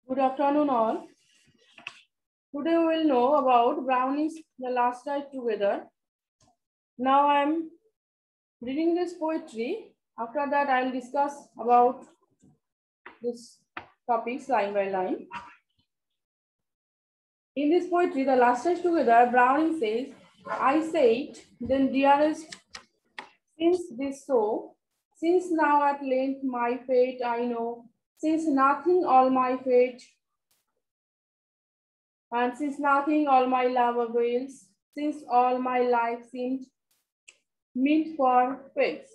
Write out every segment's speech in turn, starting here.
Good afternoon, all. Today we will know about Browning's The Last Ride Together. Now I am reading this poetry. After that, I will discuss about this topics line by line. In this poetry, The Last Ride Together, Browning says, I said, then dearest, since this so, since now at length my fate I know, since nothing all my fate, and since nothing all my love avails, since all my life seemed meant for fate,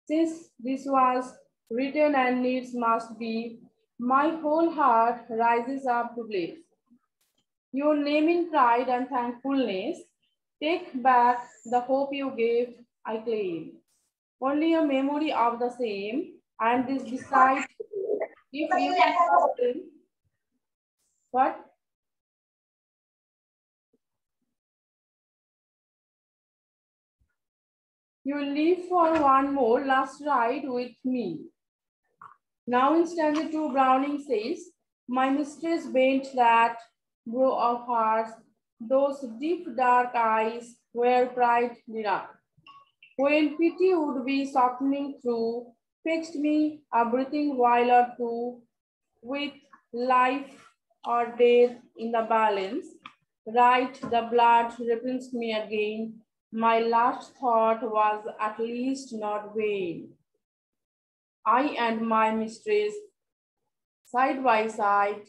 since this was written and needs must be, my whole heart rises up to bless. Your name in pride and thankfulness, take back the hope you gave, I claim. Only a memory of the same, and this beside, if you can, what? You will live for one more last ride with me. Now in stanza 2, Browning says, my mistress bent that brow of hers, those deep dark eyes where pride did when pity would be softening through, fixed me a breathing while or two, with life or death in the balance. Right, the blood replenished me again. My last thought was at least not vain. I and my mistress, side by side,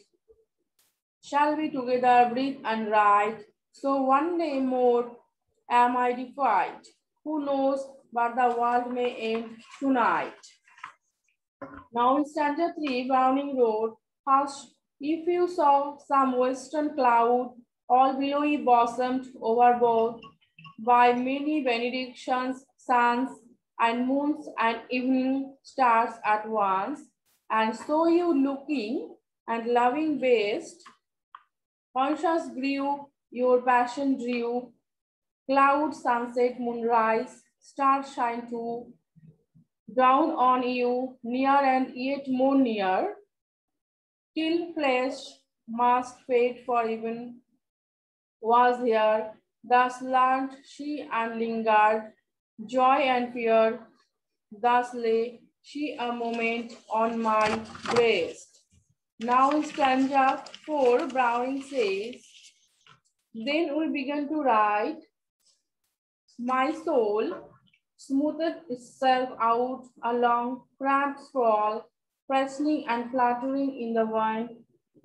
shall be together breathe and ride. So one day more am I defied. Who knows but the world may end tonight. Now in stanza 3, Browning wrote, hush, if you saw some western cloud, all billowy bosomed overboard by many benedictions, suns, and moons and evening stars at once, and saw you looking and loving best, conscious grew, your passion drew, cloud, sunset, moonrise, stars shine too, down on you, near and yet more near, till flesh must fade for even was here. Thus learned she and lingered, joy and fear. Thus lay she a moment on my breast. Now in stanza 4, Browning says, then we began to write, my soul smoothed itself out along cramped scroll, freshening and fluttering in the wind,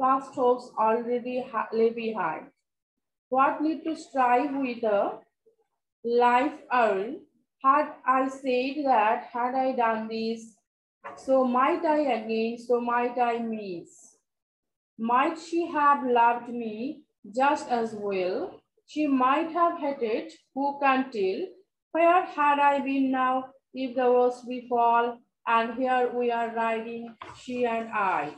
past hopes already lay behind. What need to strive with a life earned? Had I said that, had I done this, so might I again, so might I miss. Might she have loved me just as well? She might have hated, who can tell? Where had I been now if the worst befall? And here we are riding, she and I.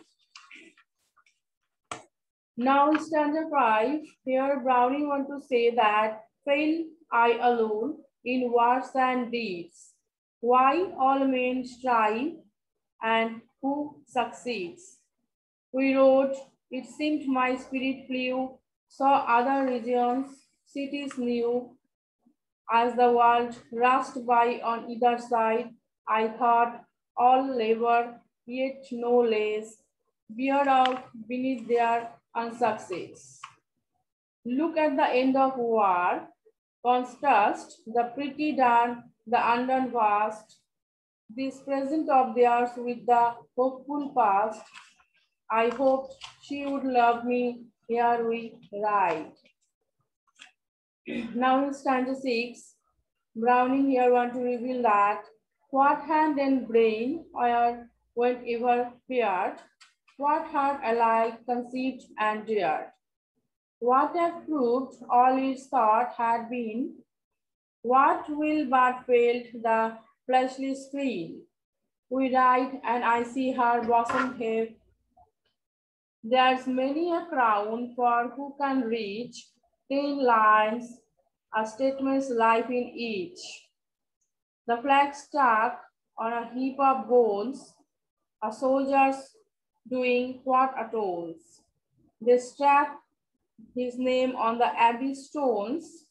Now in stanza 5, here Browning want to say that fail I alone in words and deeds. Why all men strive and who succeeds? We wrote, it seemed my spirit flew, saw other regions, cities new. As the world rushed by on either side, I thought all labor, yet no less, bear out beneath their unsuccess. Look at the end of war, contrast the pretty done, the undone past, this present of theirs with the hopeful past. I hoped she would love me, here we ride. Now in stanza 6, Browning here want to reveal that what hand and brain are whenever paired, what heart alike conceived and dared, what have proved all its thought had been, what will but failed the fleshly screen. We ride and I see her bosom heave. There's many a crown for who can reach 10 lines, a statement's life in each. The flag stuck on a heap of bones, a soldier's doing what atones. They strap his name on the abbey stones.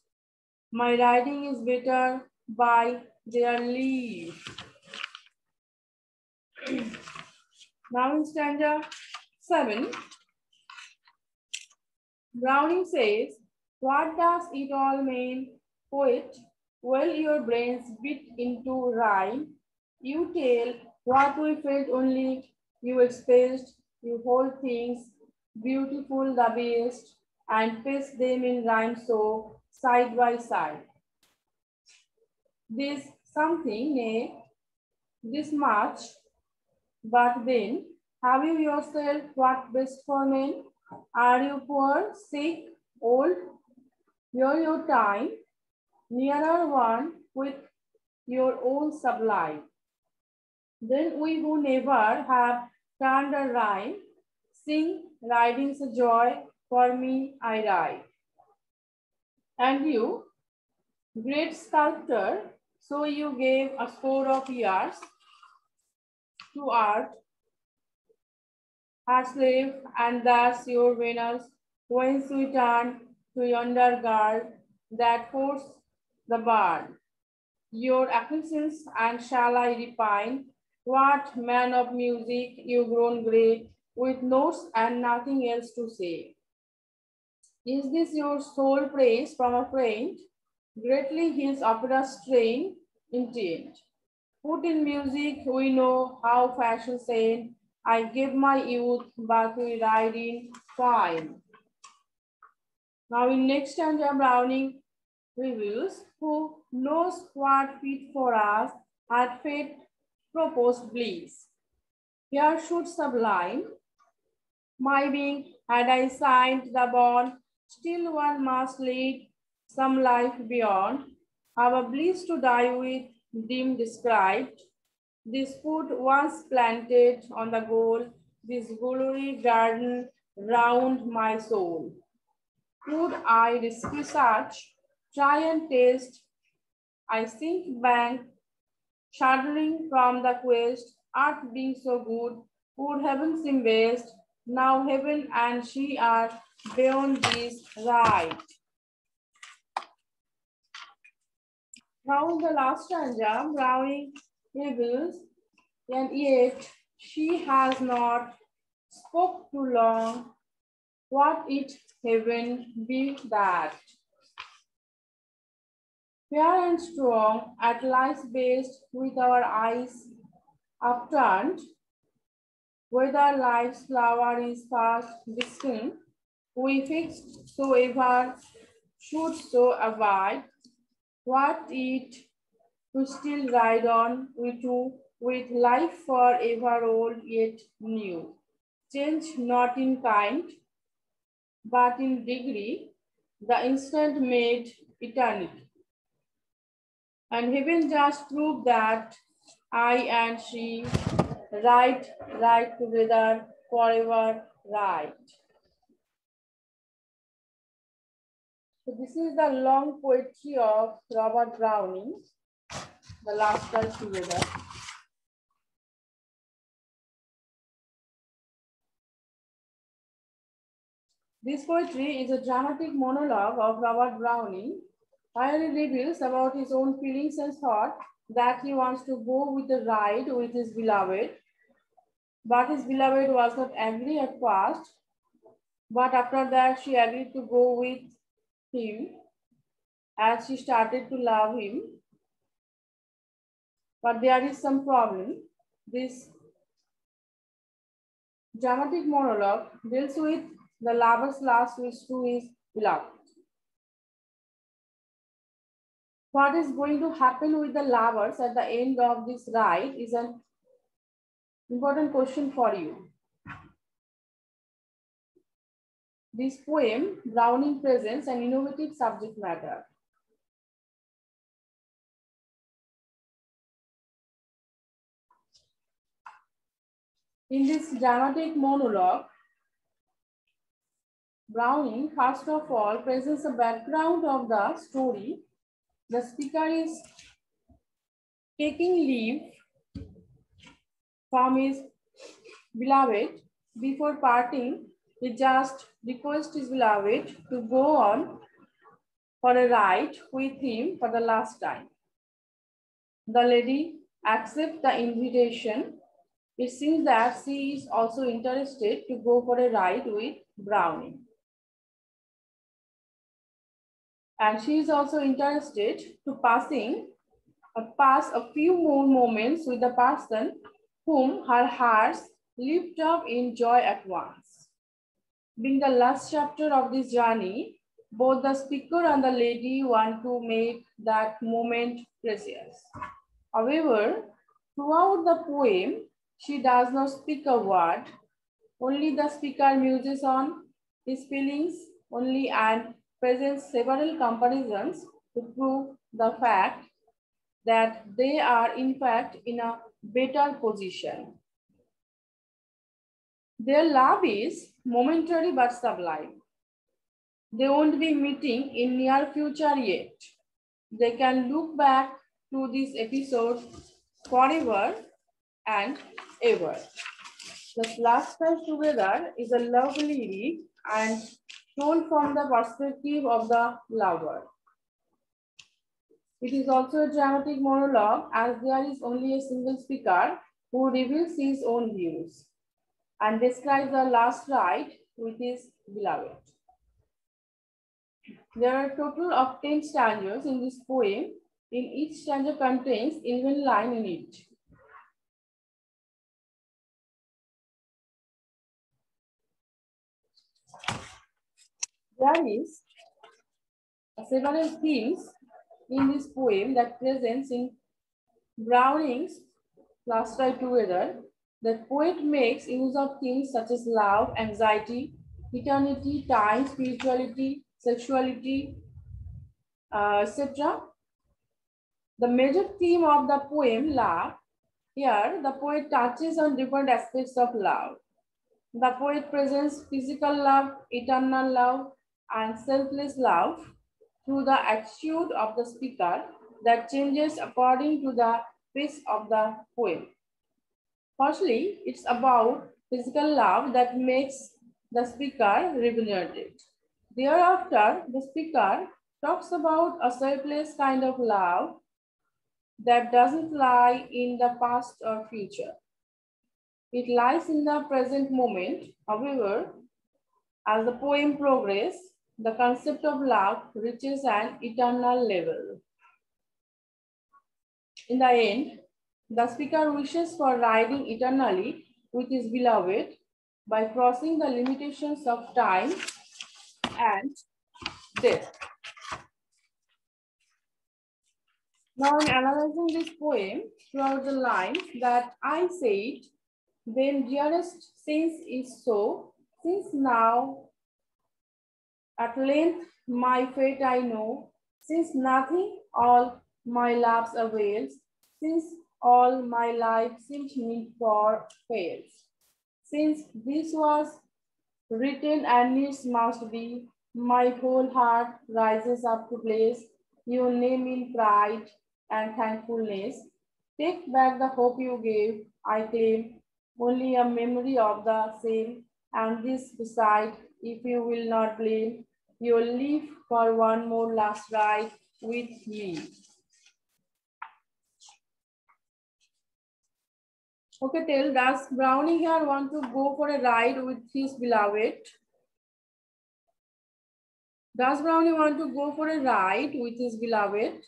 My writing is better by their leave. Now in stanza 7, Browning says, what does it all mean, poet? Well, your brains beat into rhyme. You tell what we felt only, you expressed, you hold things, beautiful the best, and paste them in rhyme so side by side. This something, nay, this much, but then, have you yourself what best for men? Are you poor, sick, old? You're your time, nearer one with your own sublime. Then we who never have turned a rhyme, sing riding's a joy, for me I ride. And you, great sculptor, so you gave a score of years to art, her slave, and thus your Venus, whence we turn to yonder girl that forced the bird. Your acquiescence and shall I repine? What man of music you grown great, with notes and nothing else to say? Is this your sole praise from a friend? Greatly his opera strain intent. Put in music, we know how fashion said, I gave my youth, but we ride in fine. Now in next stanza, Browning reveals, who knows what fit for us, had fate proposed bliss. Here should sublime, my being, had I signed the bond, still one must lead some life beyond. Our bliss to die with, dim described, this foot once planted on the goal, this glory garden round my soul. Could I rescue such? Try and taste. I sink back, shuddering from the quest, earth being so good, would heaven seem best, now heaven and she are beyond this right. Now in the last stanza, Browning reveals, and yet she has not spoke too long, what it heaven be that? Fair and strong, at life's best, with our eyes upturned, whether life's flower is fast distant, we fixed so ever should so abide, what it to still ride on, we too, with life forever old yet new. Change not in kind, but in degree, the instant made eternity. And heaven just proved that I and she right together forever right. So this is the long poetry of Robert Browning, The Last Ride Together. This poetry is a dramatic monologue of Robert Browning, where he reveals about his own feelings and thought that he wants to go with a ride with his beloved, but his beloved was not angry at first, but after that she agreed to go with him as she started to love him. But there is some problem. This dramatic monologue deals with the lover's last wish to his beloved. What is going to happen with the lovers at the end of this ride is an important question for you. This poem, Browning presents an innovative subject matter. In this dramatic monologue, Browning, first of all, presents the background of the story. The speaker is taking leave from his beloved Before parting, he just requests his beloved to go on for a ride with him for the last time. The lady accepts the invitation. It seems that she is also interested to go for a ride with Brownie. And she is also interested to pass a few more moments with the person whom her hearts lift up in joy at once. Being the last chapter of this journey, both the speaker and the lady want to make that moment precious. However, throughout the poem, she does not speak a word. Only the speaker muses on his feelings only and presents several comparisons to prove the fact that they are in fact in a better position. Their love is momentary but sublime. They won't be meeting in near future yet. They can look back to this episode forever and ever. The last time together is a love lyric and told from the perspective of the lover. It is also a dramatic monologue as there is only a single speaker who reveals his own views and describes the last ride with his beloved. There are a total of 10 stanzas in this poem. In each stanza contains 11 lines in it. There is several themes in this poem that presents in Browning's Last Ride Together. The poet makes use of themes such as love, anxiety, eternity, time, spirituality, sexuality, etc. The major theme of the poem, love, here the poet touches on different aspects of love. The poet presents physical love, eternal love, and selfless love through the attitude of the speaker that changes according to the pace of the poem. Firstly, it's about physical love that makes the speaker rejuvenated. Thereafter, the speaker talks about a selfless kind of love that doesn't lie in the past or future. It lies in the present moment. However, as the poem progresses, the concept of love reaches an eternal level. In the end, the speaker wishes for riding eternally with his beloved by crossing the limitations of time and death. Now, in analyzing this poem throughout the lines that I said, then dearest, since is so, since now at length my fate I know, since nothing all my loves avails, since all my life seems meant for fails. Since this was written and needs must be, my whole heart rises up to place your name in pride and thankfulness. Take back the hope you gave, I claim only a memory of the same, and this beside, if you will not blame, you'll live for one more last ride with me. Okay, tell, does Brownie here want to go for a ride with his beloved? Does Brownie want to go for a ride with his beloved?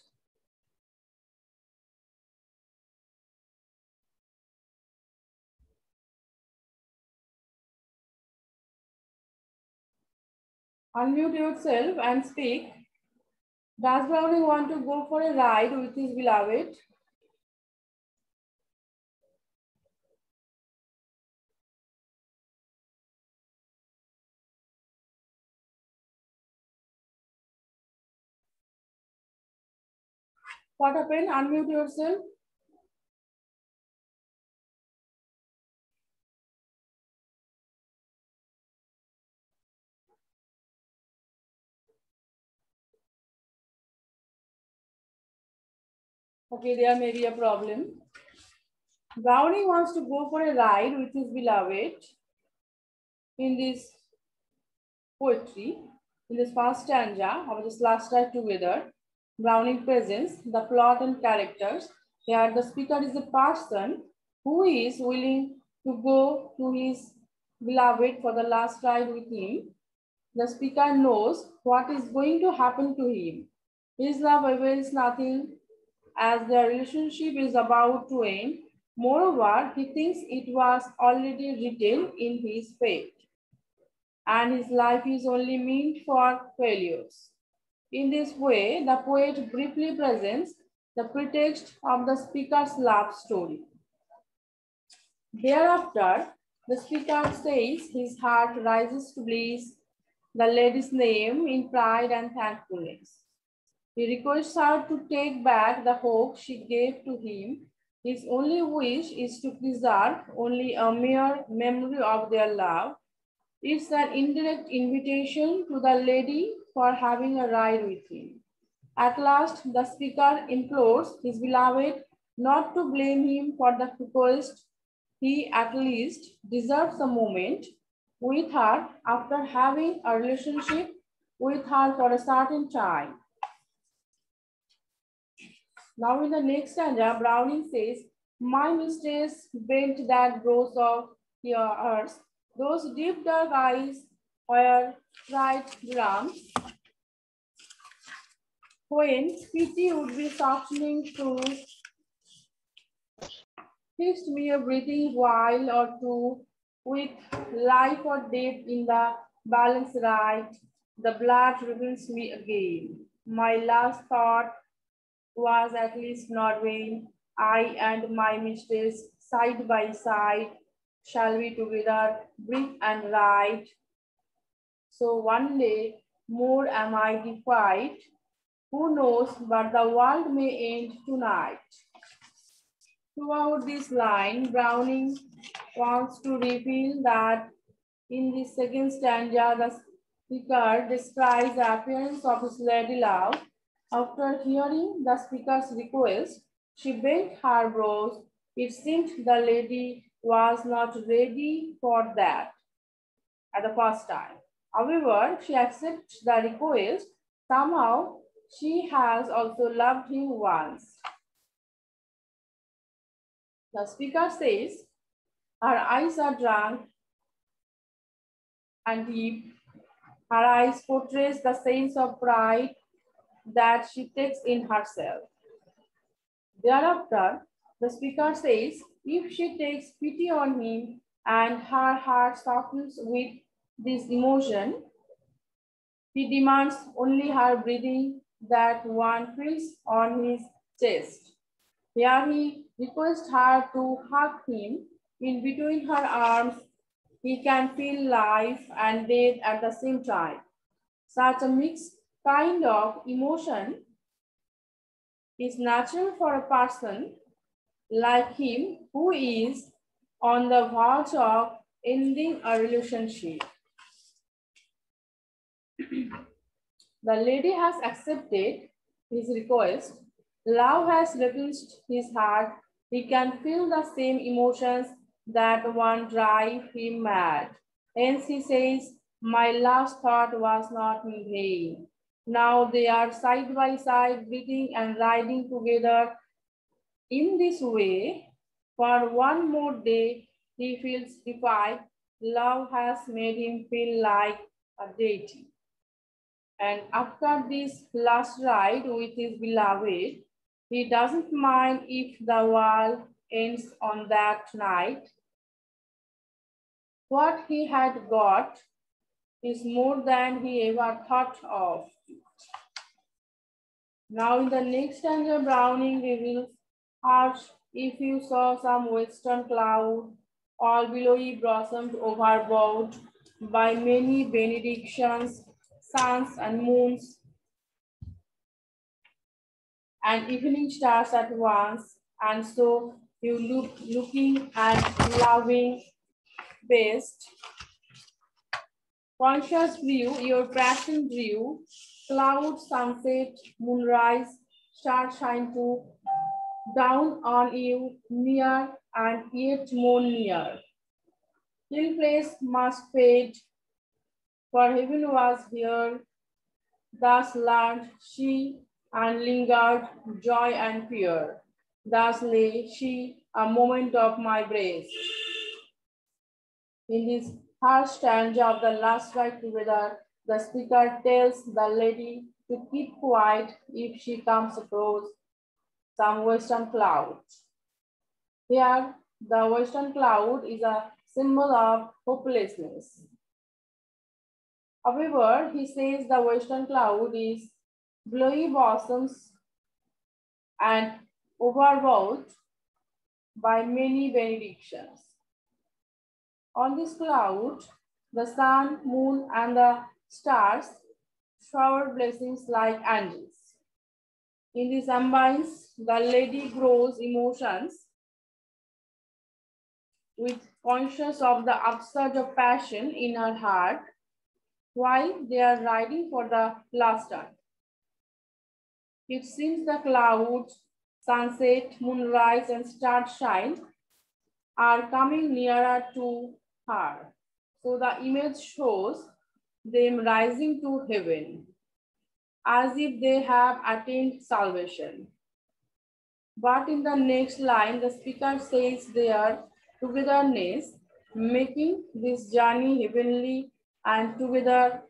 Unmute yourself and speak. Does Brownie want to go for a ride with his beloved? What happened? Unmute yourself. Okay, there may be a problem. Brownie wants to go for a ride with his beloved. in this poetry, in this first stanza of this last ride together, Browning presents the plot and characters. Here the speaker is a person who is willing to go to his beloved for the last ride with him. The speaker knows what is going to happen to him. His love avails nothing as their relationship is about to end. Moreover, he thinks it was already written in his fate, and his life is only meant for failures. In this way, the poet briefly presents the pretext of the speaker's love story. Thereafter, the speaker says his heart rises to bliss the lady's name in pride and thankfulness. He requests her to take back the hope she gave to him. His only wish is to preserve only a mere memory of their love. It's an indirect invitation to the lady for having a ride with him. At last, the speaker implores his beloved not to blame him for the request. He at least deserves a moment with her after having a relationship with her for a certain time. Now in the next stanza, Browning says, my mistress bent that brows of hers, those deep dark eyes where pride drums, when pity would be softening through, fixed me a breathing while or two, with life or death in the balance right, the blood reveals me again. My last thought was at least not vain. I and my mistress, side by side, shall we together breathe and ride. So one day more am I defied. Who knows, but the world may end tonight. Throughout this line, Browning wants to reveal that in the second stanza, the speaker describes the appearance of his lady love. After hearing the speaker's request, she bent her brows. It seemed the lady was not ready for that at the first time. However, she accepts the request. Somehow, she has also loved him once. The speaker says, her eyes are drunk and deep. Her eyes portrays the sense of pride that she takes in herself. Thereafter, the speaker says, if she takes pity on him and her heart softens with this emotion, he demands only her breathing that one feels on his chest. Here he requests her to hug him. In between her arms, he can feel life and death at the same time. Such a mixed kind of emotion is natural for a person like him who is on the verge of ending a relationship. The lady has accepted his request. Love has replenished his heart. He can feel the same emotions that one drive him mad. Hence he says, my last thought was not in vain. Now they are side by side, breathing and riding together. In this way, for one more day, he feels defied. Love has made him feel like a deity. And after this last ride with his beloved, he doesn't mind if the world ends on that night. What he had got is more than he ever thought of. Now in the next stanza, Browning reveals, hush, if you saw some western cloud, all billowy blossomed overbowed by many benedictions, suns and moons, and evening stars at once, and so you looking and loving best. Conscious view, your passion drew, cloud, sunset, moonrise, star shine too, down on you, near and yet more near. Hill place must fade, for heaven was here. Thus learned she and lingered joy and fear. Thus lay she a moment of my breast. In this harsh stanza of the last ride together, the speaker tells the lady to keep quiet if she comes across some western cloud. Here, the western cloud is a symbol of hopelessness. However, he says the western cloud is blowy blossoms and overwrought by many benedictions. On this cloud, the sun, moon, and the stars shower blessings like angels. In this ambience, the lady grows emotions with conscious of the upsurge of passion in her heart while they are riding for the last time. It seems the clouds, sunset, moonrise, and starshine are coming nearer to her. So the image shows them rising to heaven as if they have attained salvation. But in the next line, the speaker says their togetherness, making this journey heavenly, and together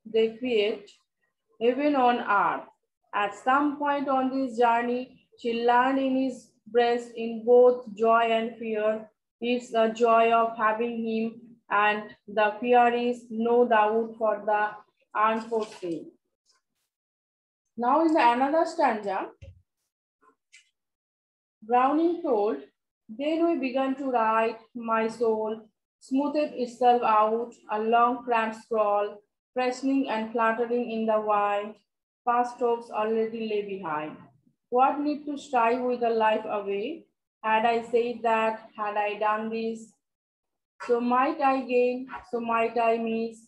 they create heaven on earth. At some point on this journey, she learned in his breast in both joy and fear. It's the joy of having him, and the fear is no doubt for the unforeseen. Now in the another stanza, Browning told, then we began to write, my soul smoothed itself out, a long cramped scroll, freshening and fluttering in the wind, past hopes already lay behind. What need to strive with a life away? Had I said that, had I done this, so might I gain, so might I miss.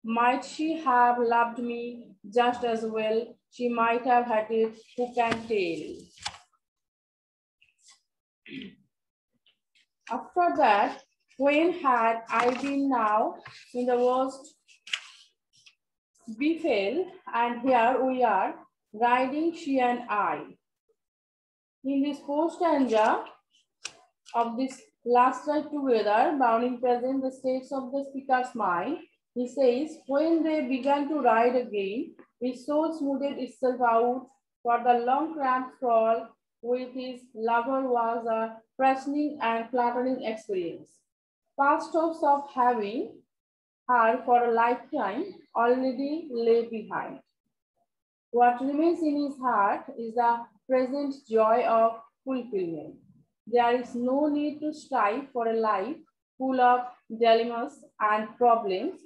Might she have loved me just as well? She might have had it, who can tell? After that, when had I been now in the worst befell, and here we are, riding she and I. In this fourth stanza of this last ride together, Browning presents the states of the speaker's mind. He says, when they began to ride again, his soul smoothed itself out, for the long cramped crawl with his lover was a freshening and flattering experience. Past hopes of having her for a lifetime already lay behind. What remains in his heart is the present joy of fulfillment. There is no need to strive for a life full of dilemmas and problems.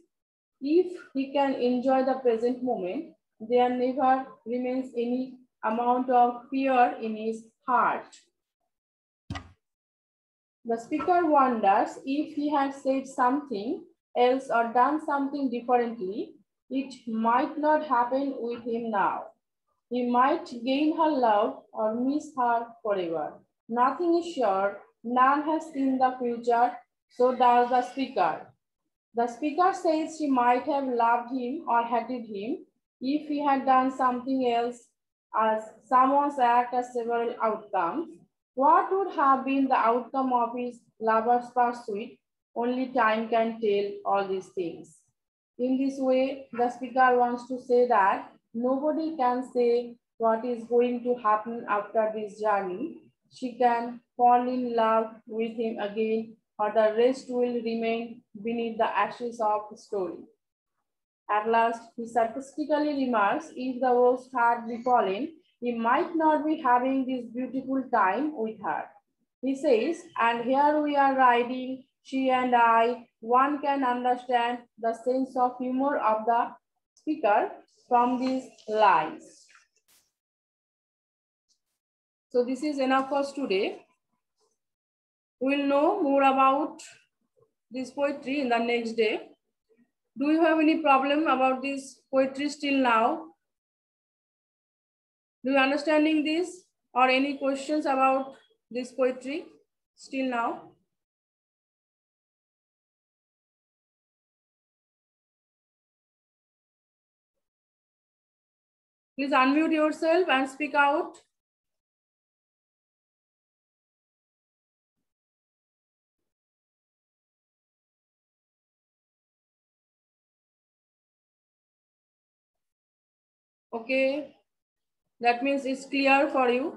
If he can enjoy the present moment, there never remains any amount of fear in his heart. The speaker wonders if he had said something else or done something differently, it might not happen with him now. He might gain her love or miss her forever. Nothing is sure, none has seen the future, so does the speaker. The speaker says she might have loved him or hated him if he had done something else, as someone's act has several outcomes. What would have been the outcome of his lover's pursuit? Only time can tell all these things. In this way, the speaker wants to say that nobody can say what is going to happen after this journey. She can fall in love with him again, or the rest will remain beneath the ashes of the story. At last, he sarcastically remarks, if the worst had befallen, he might not be having this beautiful time with her. He says, and here we are riding, she and I. One can understand the sense of humor of the speaker from these lines. So this is enough for today. We will know more about this poetry in the next day. Do you have any problem about this poetry still now? Do you understanding this or any questions about this poetry still now? Please unmute yourself and speak out. Okay, that means it's clear for you.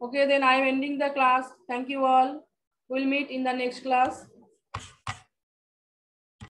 Okay, then I'm ending the class. Thank you all. We'll meet in the next class.